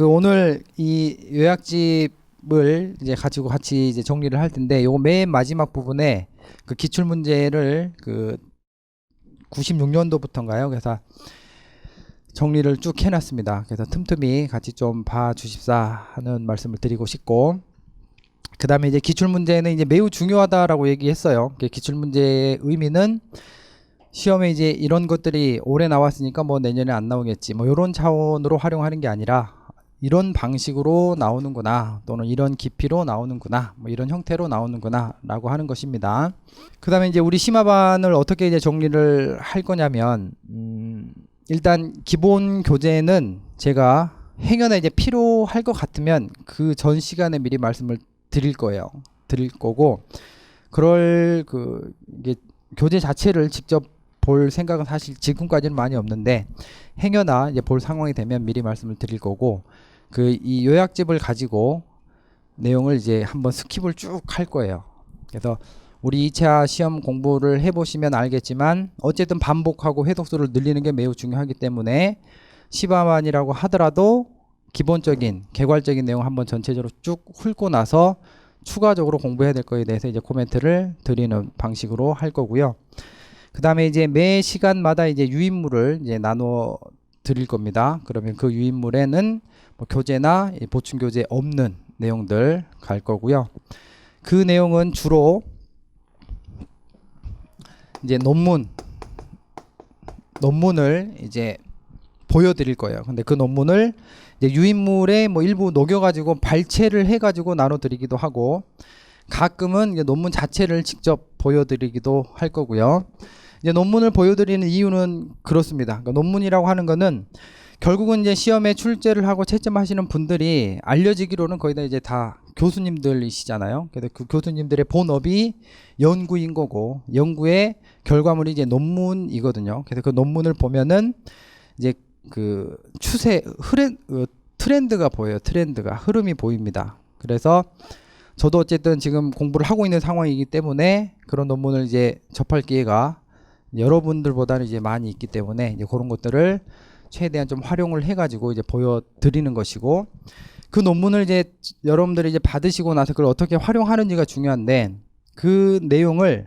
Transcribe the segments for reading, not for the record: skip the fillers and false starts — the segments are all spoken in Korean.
오늘 이 요약집을 이제 가지고 같이 이제 정리를 할 텐데, 요거 맨 마지막 부분에 그 기출 문제를 96년도부터인가요? 그래서 정리를 쭉 해놨습니다. 그래서 틈틈이 같이 좀 봐주십사 하는 말씀을 드리고 싶고, 그 다음에 이제 기출 문제는 이제 매우 중요하다라고 얘기했어요. 기출 문제의 의미는 시험에 이제 이런 것들이 올해 나왔으니까 뭐 내년에 안 나오겠지, 뭐 이런 차원으로 활용하는 게 아니라 이런 방식으로 나오는구나, 또는 이런 깊이로 나오는구나, 뭐 이런 형태로 나오는구나 라고 하는 것입니다. 그 다음에 이제 우리 심화반을 어떻게 이제 정리를 할 거냐면, 일단 기본 교재는 제가 행여나 이제 필요할 것 같으면 그 전 시간에 미리 말씀을 드릴 거고, 이게 교재 자체를 직접 볼 생각은 사실 지금까지는 많이 없는데, 행여나 이제 볼 상황이 되면 미리 말씀을 드릴 거고, 이 요약집을 가지고 내용을 이제 한번 스킵을 쭉 할 거예요. 그래서 우리 2차 시험 공부를 해보시면 알겠지만, 어쨌든 반복하고 회독수를 늘리는 게 매우 중요하기 때문에 시바만이라고 하더라도 기본적인 개괄적인 내용 한번 전체적으로 쭉 훑고 나서 추가적으로 공부해야 될 거에 대해서 이제 코멘트를 드리는 방식으로 할 거고요. 그 다음에 이제 매 시간마다 이제 유인물을 이제 나눠 드릴 겁니다. 그러면 그 유인물에는 뭐 교재나 보충 교재 없는 내용들 갈 거고요. 그 내용은 주로 이제 논문을 이제 보여드릴 거예요. 근데 그 논문을 이제 유인물에 뭐 일부 녹여가지고 발췌를 해가지고 나눠드리기도 하고, 가끔은 이제 논문 자체를 직접 보여드리기도 할 거고요. 이제 논문을 보여드리는 이유는 그렇습니다. 그러니까 논문이라고 하는 거는 결국은 이제 시험에 출제를 하고 채점하시는 분들이 알려지기로는 거의 다 이제 다 교수님들이시잖아요. 그래서 그 교수님들의 본업이 연구인 거고, 연구의 결과물이 이제 논문이거든요. 그래서 그 논문을 보면은 이제 그 트렌드가 보여요. 흐름이 보입니다. 그래서 저도 어쨌든 지금 공부를 하고 있는 상황이기 때문에 그런 논문을 이제 접할 기회가 여러분들보다는 이제 많이 있기 때문에 이제 그런 것들을 최대한 좀 활용을 해가지고 이제 보여드리는 것이고, 그 논문을 이제 여러분들이 이제 받으시고 나서 그걸 어떻게 활용하는지가 중요한데, 그 내용을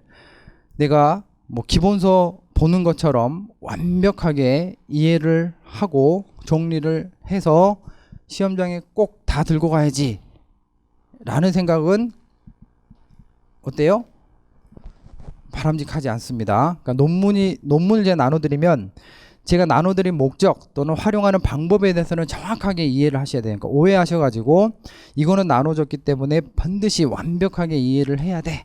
내가 뭐 기본서 보는 것처럼 완벽하게 이해를 하고 정리를 해서 시험장에 꼭 다 들고 가야지 라는 생각은 어때요? 바람직하지 않습니다. 그러니까 논문을 이제 나눠드리면 제가 나눠드린 목적 또는 활용하는 방법에 대해서는 정확하게 이해를 하셔야 되니까, 오해하셔가지고 이거는 나눠줬기 때문에 반드시 완벽하게 이해를 해야 돼,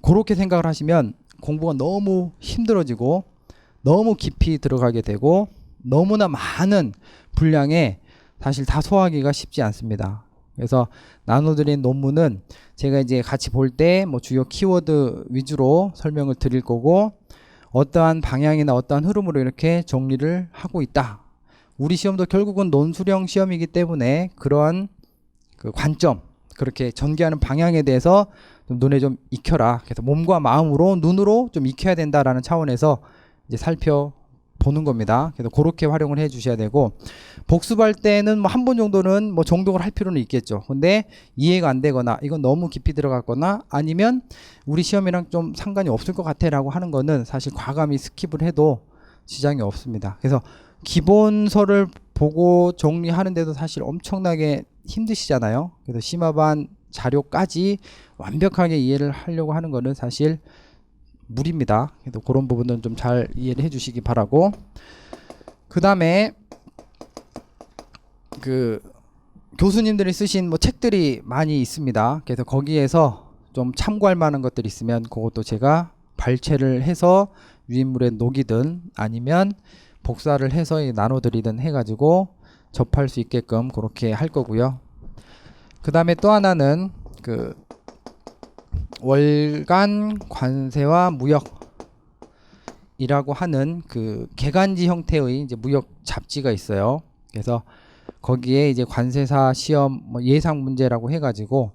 그렇게 생각을 하시면 공부가 너무 힘들어지고 너무 깊이 들어가게 되고 너무나 많은 분량에 사실 다 소화하기가 쉽지 않습니다. 그래서 나눠드린 논문은 제가 이제 같이 볼 때 뭐 주요 키워드 위주로 설명을 드릴 거고, 어떠한 방향이나 어떠한 흐름으로 이렇게 정리를 하고 있다. 우리 시험도 결국은 논술형 시험이기 때문에 그러한 그 관점, 그렇게 전개하는 방향에 대해서 좀 눈에 좀 익혀라. 그래서 몸과 마음으로, 눈으로 좀 익혀야 된다라는 차원에서 이제 살펴보는 겁니다. 그래서 그렇게 활용을 해 주셔야 되고, 복습할 때는 뭐 한 번 정도는 뭐 정독을 할 필요는 있겠죠. 근데 이해가 안 되거나 이건 너무 깊이 들어갔거나 아니면 우리 시험이랑 좀 상관이 없을 것 같아 라고 하는 거는 사실 과감히 스킵을 해도 지장이 없습니다. 그래서 기본서를 보고 정리하는데도 사실 엄청나게 힘드시잖아요. 그래서 심화반 자료까지 완벽하게 이해를 하려고 하는 거는 사실 무리입니다. 그래서 그런 부분은 좀 잘 이해를 해 주시기 바라고, 그 다음에 그 교수님들이 쓰신 뭐 책들이 많이 있습니다. 그래서 거기에서 좀 참고할 만한 것들이 있으면 그것도 제가 발췌를 해서 유인물에 녹이든 아니면 복사를 해서 나눠드리든 해가지고 접할 수 있게끔 그렇게 할 거고요. 그 다음에 또 하나는 그 월간 관세와 무역이라고 하는 그 개간지 형태의 이제 무역 잡지가 있어요. 그래서 거기에 이제 관세사 시험 뭐 예상 문제라고 해가지고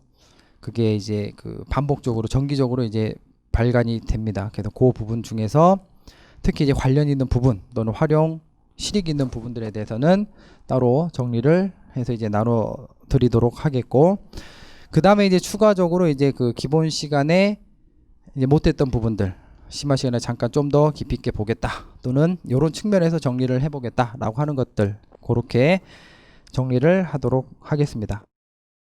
그게 이제 그 반복적으로 정기적으로 이제 발간이 됩니다. 그래서 그 부분 중에서 특히 이제 관련 있는 부분 또는 활용 실익 있는 부분들에 대해서는 따로 정리를 해서 이제 나눠 드리도록 하겠고, 그 다음에 이제 추가적으로 이제 그 기본 시간에 이제 못했던 부분들 심화 시간에 잠깐 좀 더 깊이 있게 보겠다, 또는 이런 측면에서 정리를 해보겠다라고 하는 것들, 그렇게 정리를 하도록 하겠습니다.